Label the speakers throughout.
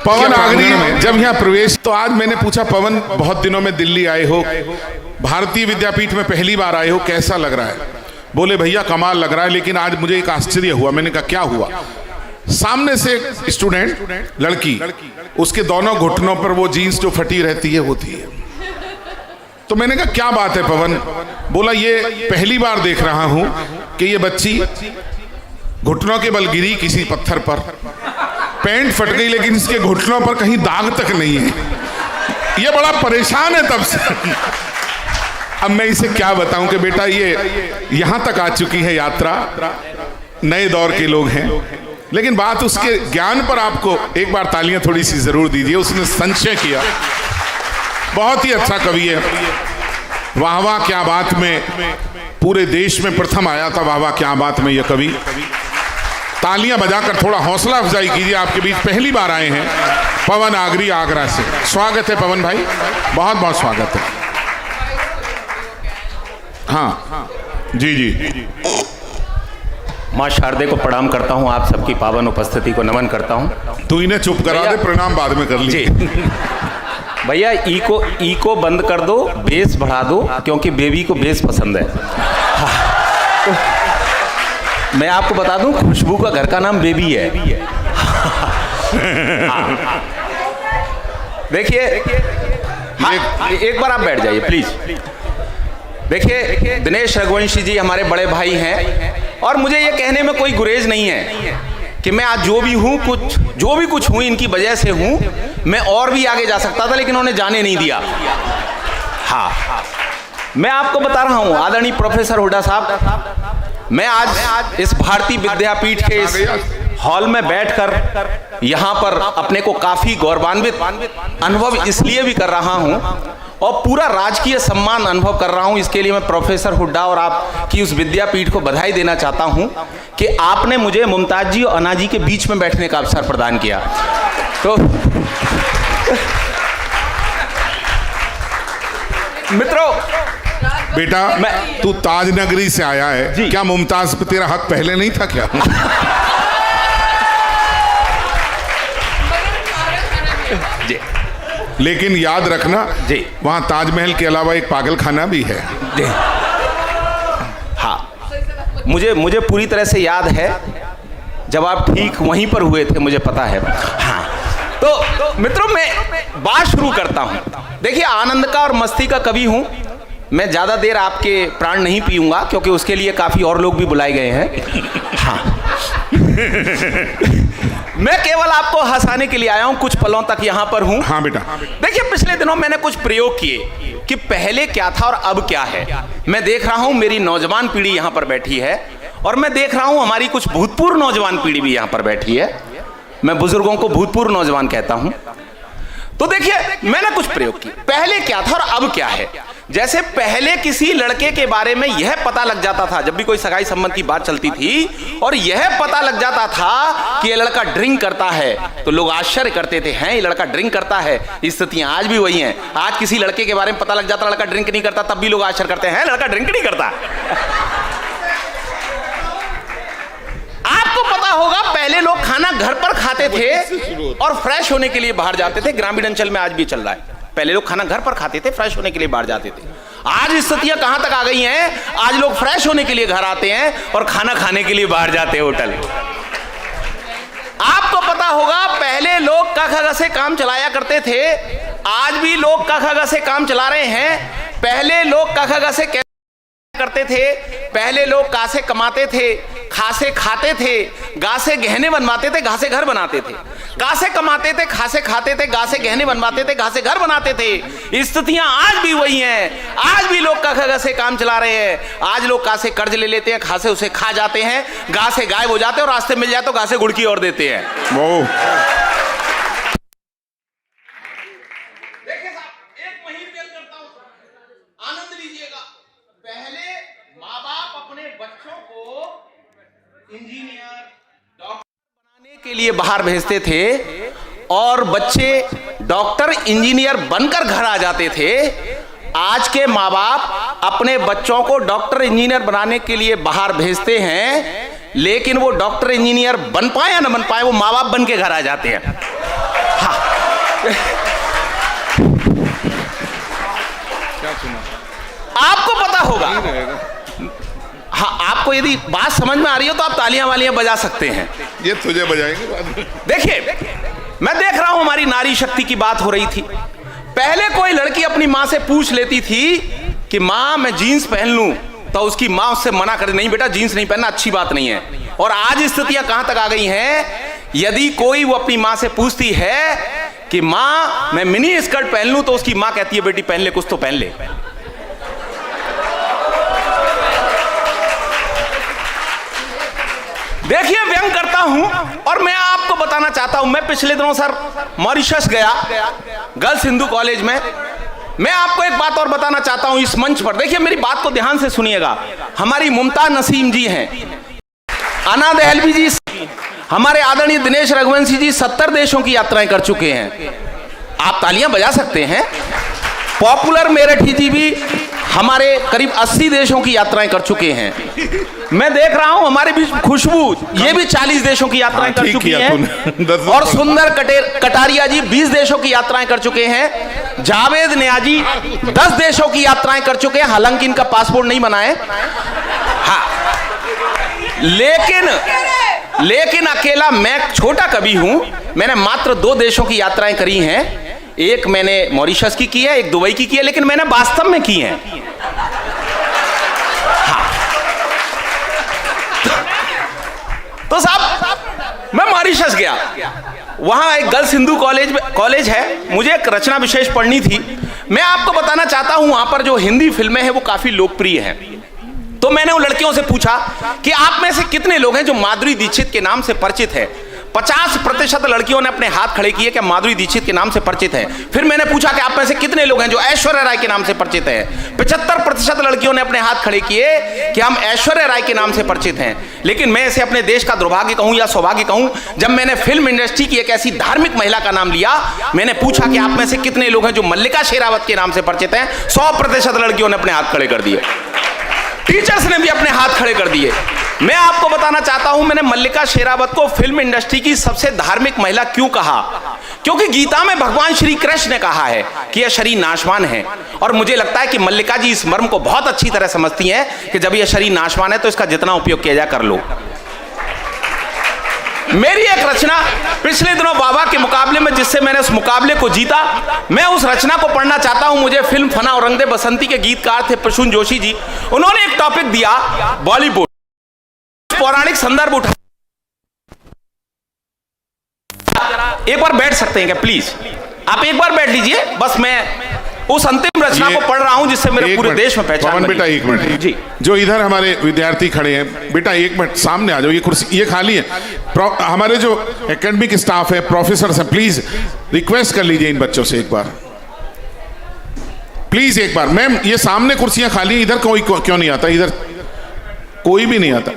Speaker 1: पवन आगरी जब यहाँ प्रवेश, तो आज मैंने पूछा पवन बहुत दिनों में दिल्ली आए हो, भारतीय विद्यापीठ में पहली बार आए हो, कैसा लग रहा है? बोले भैया कमाल लग रहा है, लेकिन आज मुझे एक आश्चर्य हुआ। मैंने कहा क्या हुआ? सामने से स्टूडेंट लड़की, उसके दोनों घुटनों पर वो जीन्स जो फटी रहती है होती है। तो मैंने कहा क्या बात है पवन? बोला ये पहली बार देख रहा हूं कि ये बच्ची घुटनों के बल गिरी किसी पत्थर पर, पैंट फट गई लेकिन इसके घुटनों पर कहीं दाग तक नहीं है। ये बड़ा परेशान है तब से। अब मैं इसे क्या बताऊं कि बेटा ये यहां तक आ चुकी है यात्रा, नए दौर के लोग हैं, लेकिन बात उसके ज्ञान पर आपको एक बार तालियां थोड़ी सी जरूर दीजिए। उसने संचय किया, बहुत ही अच्छा कवि है। वाह वाह क्या बात में पूरे देश में प्रथम आया था, वाह वाह क्या बात में यह कवि। तालियां बजाकर थोड़ा हौसला अफजाई कीजिए। आपके बीच पहली बार आए हैं पवन आगरी आगरा से। स्वागत है पवन भाई, बहुत बहुत स्वागत है। हाँ जी जी।
Speaker 2: माँ शारदे को प्रणाम करता हूँ, आप सबकी पावन उपस्थिति को नमन करता हूँ।
Speaker 1: तू इन्हें चुप करा दे, प्रणाम बाद में कर लीजिए।
Speaker 2: भैया ई को बंद कर दो, बेस बढ़ा दो, क्योंकि बेबी को बेस पसंद है। तो मैं आपको बता दूं, खुशबू का घर का नाम बेबी है। देखिए, एक बार आप बैठ जाइए प्लीज। देखिए, दिनेश रघुवंशी जी हमारे बड़े भाई हैं और मुझे ये कहने में कोई गुरेज नहीं है कि मैं आज जो भी कुछ हूं इनकी वजह से हूं। मैं और भी आगे जा सकता था लेकिन उन्होंने जाने नहीं दिया। हाँ, मैं आपको बता रहा हूं आदरणीय प्रोफेसर हुड्डा साहब, मैं आज इस भारतीय विद्यापीठ के इस हॉल में बैठकर यहाँ पर अपने को काफी गौरवान्वित अनुभव इसलिए भी कर रहा हूँ और पूरा राजकीय सम्मान अनुभव कर रहा हूँ। इसके लिए मैं प्रोफेसर हुड्डा और आपकी उस विद्यापीठ को बधाई देना चाहता हूँ कि आपने मुझे मुमताज जी और अन्ना जी के बीच में बैठने का अवसर प्रदान किया। तो मित्रों,
Speaker 1: बेटा तू ताज नगरी से आया है, क्या मुमताज पे तेरा हक पहले नहीं था क्या?
Speaker 2: जी।
Speaker 1: लेकिन याद रखना
Speaker 2: जी,
Speaker 1: वहां ताजमहल के अलावा एक पागल खाना भी है।
Speaker 2: जी हाँ, मुझे पूरी तरह से याद है जब आप ठीक वहीं पर हुए थे, मुझे पता है। हाँ, तो मित्रों मैं बात शुरू करता हूं। देखिए, आनंद का और मस्ती का कवि हूं मैं। ज्यादा देर आपके प्राण नहीं पीऊंगा क्योंकि उसके लिए काफी और लोग भी बुलाए गए हैं। हाँ मैं केवल आपको हंसाने के लिए आया हूं, कुछ पलों तक यहां पर हूं।
Speaker 1: हाँ बेटा।
Speaker 2: देखिए, पिछले दिनों मैंने कुछ प्रयोग किए कि पहले क्या था और अब क्या है। मैं देख रहा हूं मेरी नौजवान पीढ़ी यहां पर बैठी है और मैं देख रहा हूं हमारी कुछ भूतपूर्व नौजवान पीढ़ी भी यहां पर बैठी है। मैं बुजुर्गों को भूतपूर्व नौजवान कहता हूं। तो देखिए, मैंने कुछ प्रयोग किए, पहले क्या था और अब क्या है। जैसे पहले किसी लड़के के बारे में यह पता लग जाता था, जब भी कोई सगाई संबंध की बात चलती थी और यह पता लग जाता था कि ये लड़का ड्रिंक करता है, तो लोग आश्चर्य करते थे, हैं ये लड़का ड्रिंक करता है। स्थितियां आज भी वही हैं। आज किसी लड़के के बारे में पता लग जाता लड़का ड्रिंक नहीं करता, तब भी लोग आश्चर्य करते हैं लड़का ड्रिंक नहीं करता। आपको पता होगा पहले लोग खाना घर पर खाते थे और फ्रेश होने के लिए बाहर जाते थे। ग्रामीण अंचल में आज भी चल रहा है, पहले लोग खाना घर पर खाते थे, फ्रेश होने के लिए बाहर जाते थे। आज स्थितियां कहां तक आ गई हैं, आज लोग फ्रेश होने के लिए घर आते हैं और खाना खाने के लिए बाहर जाते हैं होटल। आपको पता होगा पहले लोग क ख ग से काम चलाया करते थे, आज भी लोग क ख ग से काम चला रहे हैं। पहले लोग क ख ग से करते थे, पहले लोग का से कमाते थे, खा से खाते थे, गा से गहने बनवाते थे, घा से घर बनाते थे। का से कमाते थे, खा से खाते थे, गा से गहने बनवाते थे, घा से घर बनाते थे। स्थितियां आज भी वही हैं। आज भी लोग का ख से काम चला रहे हैं। आज लोग का से कर्ज ले लेते हैं, खा से उसे खा जाते हैं, गा से गायब हो जाते हैं और रास्ते मिल जाए तो गा से गुड़की और देते हैं। देखिए साहब, एक महीन पेश करता हूं, आनंद लीजिएगा। पहले माँ बाप अपने बच्चों को इंजीनियर, डॉक्टर बनाने के लिए बाहर भेजते थे और बच्चे डॉक्टर इंजीनियर बनकर घर आ जाते थे। आज के माँ बाप अपने बच्चों को डॉक्टर इंजीनियर बनाने के लिए बाहर भेजते हैं, लेकिन वो डॉक्टर इंजीनियर बन पाए या न बन पाए, वो माँ बाप बन के घर आ जाते हैं। हाँ,
Speaker 1: क्या सुना?
Speaker 2: आपको पता होगा। हाँ, आपको यदि बात समझ में आ रही हो तो आप तालियां वालियां बजा सकते हैं।
Speaker 1: ये तुझे बजाएंगे बाद में।
Speaker 2: देखिए, मैं देख रहा हूं हमारी नारी शक्ति की बात हो रही थी। पहले कोई लड़की अपनी मां से पूछ लेती थी कि मां मैं जीन्स पहन लूं, तो उसकी मां उससे मना करे, नहीं बेटा जीन्स नहीं पहनना, अच्छी बात नहीं है। और आज स्थितियां कहां तक आ गई हैं, यदि कोई वो अपनी मां से पूछती है कि मां मैं मिनी स्कर्ट पहन लूं, तो उसकी मां कहती है बेटी पहन ले, कुछ तो पहन ले। देखिए, व्यंग करता हूं और मैं आपको बताना चाहता हूं, मैं पिछले दिनों सर मॉरिशस गया, गर्ल्स हिंदू कॉलेज में। मैं आपको एक बात और बताना चाहता हूं इस मंच पर। देखिए, मेरी बात को ध्यान से सुनिएगा। हमारी मुमताज नसीम जी हैं, अना दहलवी जी, हमारे आदरणीय दिनेश रघुवंशी जी 70 देशों की यात्राएं कर चुके हैं। आप तालियां बजा सकते हैं। पॉपुलर मेरठी जी भी हमारे करीब 80 देशों की यात्राएं कर चुके हैं। मैं देख रहा हूं हमारे बीच खुशबू, ये भी 40 देशों की यात्राएं कर चुकी हैं। और सुंदर कटारिया जी 20 देशों की यात्राएं कर चुके हैं। जावेद नियाजी 10 देशों की यात्राएं कर चुके हैं, हालांकि इनका पासपोर्ट नहीं बना है। हाँ, लेकिन अकेला मैं छोटा कवि हूं। मैंने मात्र 2 देशों की यात्राएं करी हैं। एक मैंने मॉरिशस की है, एक दुबई की है, लेकिन मैंने वास्तव में की है। हाँ। तो साहब, मैं मॉरिशस गया, वहां एक गर्ल्स हिंदू कॉलेज है। मुझे एक रचना विशेष पढ़नी थी। मैं आपको बताना चाहता हूं, वहां पर जो हिंदी फिल्में हैं वो काफी लोकप्रिय हैं। तो मैंने उन लड़कियों से पूछा कि आप में से कितने लोग हैं जो माधुरी दीक्षित के नाम से परिचित है। 50% लड़कियों ने अपने हाथ खड़े किए कि माधुरी दीक्षित के नाम से परिचित हैं। फिर मैंने पूछा कि आप में से कितने लोग हैं जो ऐश्वर्या राय के नाम से परिचित हैं। 75% लड़कियों ने अपने हाथ खड़े किए कि हम ऐश्वर्या राय के नाम से परिचित हैं। लेकिन मैं इसे अपने देश का दुर्भाग्य कहूं या सौभाग्य कहूं, जब मैंने फिल्म इंडस्ट्री की एक ऐसी धार्मिक महिला का नाम लिया, मैंने पूछा कि आप में से कितने लोग हैं जो मल्लिका शेरावत के नाम से परिचित हैं, 100% लड़कियों ने अपने हाथ खड़े कर दिए। टीचर्स ने भी अपने हाथ खड़े कर दिए। मैं आपको बताना चाहता हूं, मैंने मल्लिका शेरावत को फिल्म इंडस्ट्री की सबसे धार्मिक महिला क्यों कहा? क्योंकि गीता में भगवान श्री कृष्ण ने कहा है कि यह शरीर नाशवान है। और मुझे लगता है कि मल्लिका जी इस मर्म को बहुत अच्छी तरह समझती हैं कि जब यह शरीर नाशवान है तो इसका जितना उपयोग किया जाए कर लो। मेरी एक रचना पिछले दिनों बाबा के मुकाबले में, जिससे मैंने उस मुकाबले को जीता, मैं उस रचना को पढ़ना चाहता हूं। मुझे फिल्म फना और रंग दे बसंती के गीतकार थे प्रसून जोशी जी। उन्होंने एक टॉपिक दिया, बॉलीवुड, पौराणिक संदर्भ उठा। एक बार बैठ सकते हैं क्या प्लीज? आप एक बार बैठ लीजिए, बस मैं उस अंतिम रचना को पढ़ रहा हूं जिससे मेरे पूरे देश में पहचान बनी।
Speaker 1: बेटा एक मिनट जी, जो इधर हमारे विद्यार्थी खड़े हैं, बेटा एक मिनट सामने आ जाओ, ये कुर्सी ये खाली है। हमारे जो एकेडमिक स्टाफ है, प्रोफेसर हैं, प्लीज रिक्वेस्ट कर लीजिए इन बच्चों से एक बार, प्लीज एक बार। मैम ये सामने कुर्सियां खाली, इधर कोई क्यों नहीं आता? इधर कोई भी नहीं आता,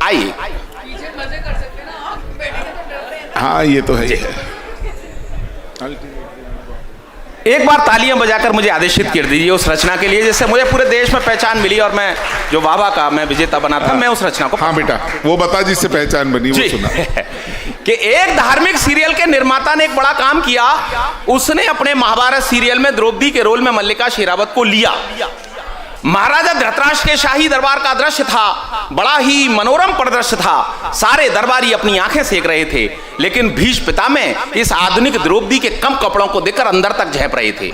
Speaker 1: आइए। हाँ ये तो है।
Speaker 2: एक बार तालियां बजाकर मुझे आदेशित कर दीजिए उस रचना के लिए जिससे मुझे पूरे देश में पहचान मिली और मैं जो वाहवा का मैं विजेता बना था। मैं उस रचना को,
Speaker 1: हाँ बेटा वो बता जिससे पहचान बनी, वो सुना।
Speaker 2: कि एक धार्मिक सीरियल के निर्माता ने एक बड़ा काम किया। उसने अपने महाभारत सीरियल में द्रौपदी के रोल में मल्लिका शेरावत को लिया। महाराजा धृतराष्ट्र के शाही दरबार का दृश्य था, बड़ा ही मनोरम परिदृश्य था। सारे दरबारी अपनी आंखें सेक रहे थे, लेकिन भीष्म पितामह इस आधुनिक द्रौपदी के कम कपड़ों को देखकर अंदर तक झेप रहे थे।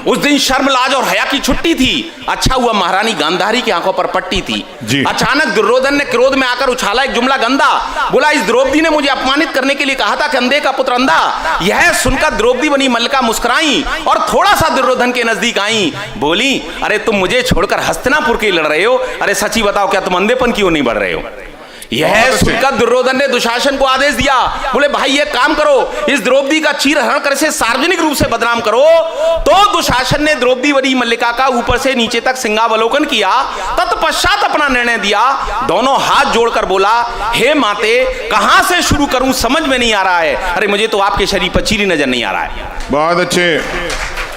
Speaker 2: उस दिन शर्म, लाज और हया की छुट्टी थी। अच्छा हुआ महारानी गांधारी की आंखों पर पट्टी थी। अचानक दुर्योधन ने क्रोध में आकर उछाला एक जुमला गंदा, बोला इस द्रौपदी ने मुझे अपमानित करने के लिए कहा था कि अंधे का पुत्र अंधा। यह सुनकर द्रौपदी बनी मल्लिका मुस्कुराई और थोड़ा सा दुर्योधन के नजदीक आई। बोली अरे तुम मुझे छोड़कर हस्तिनापुर के लड़ रहे हो, अरे सच्ची बताओ क्या तुम अंधेपन क्यों नहीं बढ़ रहे हो? यह सुनकर दुर्योधन ने दुशासन को आदेश दिया, बोले भाई ये काम करो, इस द्रौपदी का चीरहरण कर से सार्वजनिक रूप से बदनाम करो। तो दुशासन ने द्रौपदी बनी मल्लिका का ऊपर से नीचे तक सिंहावलोकन किया, तत्पश्चात अपना निर्णय दिया। दोनों हाथ जोड़कर बोला हे माते कहां से शुरू करूं समझ में नहीं आ रहा है। अरे मुझे तो आपके शरीर पर चीरी नजर नहीं आ रहा है।
Speaker 1: बहुत अच्छे।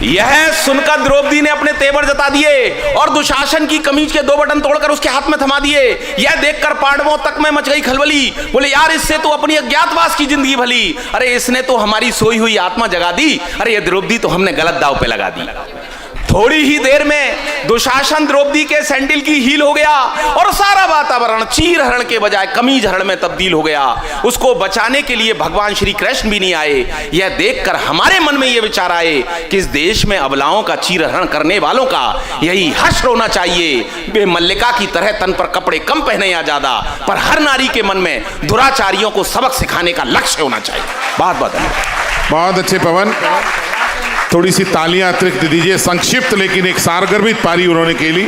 Speaker 2: यह सुनकर द्रौपदी ने अपने तेवर जता दिए और दुशासन की कमीज के 2 बटन तोड़कर उसके हाथ में थमा दिए। यह देखकर पांडवों तक में मच गई खलबली। बोले यार, इससे तो अपनी अज्ञातवास की जिंदगी भली, अरे इसने तो हमारी सोई हुई आत्मा जगा दी, अरे ये द्रौपदी तो हमने गलत दाव पे लगा दी। थोड़ी ही देर में दुशासन द्रौपदी के सैंडल की हील हो गया और सारा वातावरण चीर हरण के बजाय कमीज हरण में तब्दील हो गया। उसको बचाने के लिए भगवान श्री कृष्ण भी नहीं आए। यह देखकर हमारे मन में यह विचार आए कि इस देश में अबलाओं का चीर हरण करने वालों का यही हश्र होना चाहिए। वे मल्लिका की तरह तन पर कपड़े कम पहने या ज्यादा, पर हर नारी के मन में दुराचारियों को सबक सिखाने का लक्ष्य होना चाहिए। बहुत बहुत धन्यवाद।
Speaker 1: बहुत अच्छे पवन, थोड़ी सी तालियां अतिरिक्त दीजिए। संक्षिप्त लेकिन एक सारगर्भित पारी उन्होंने खेली।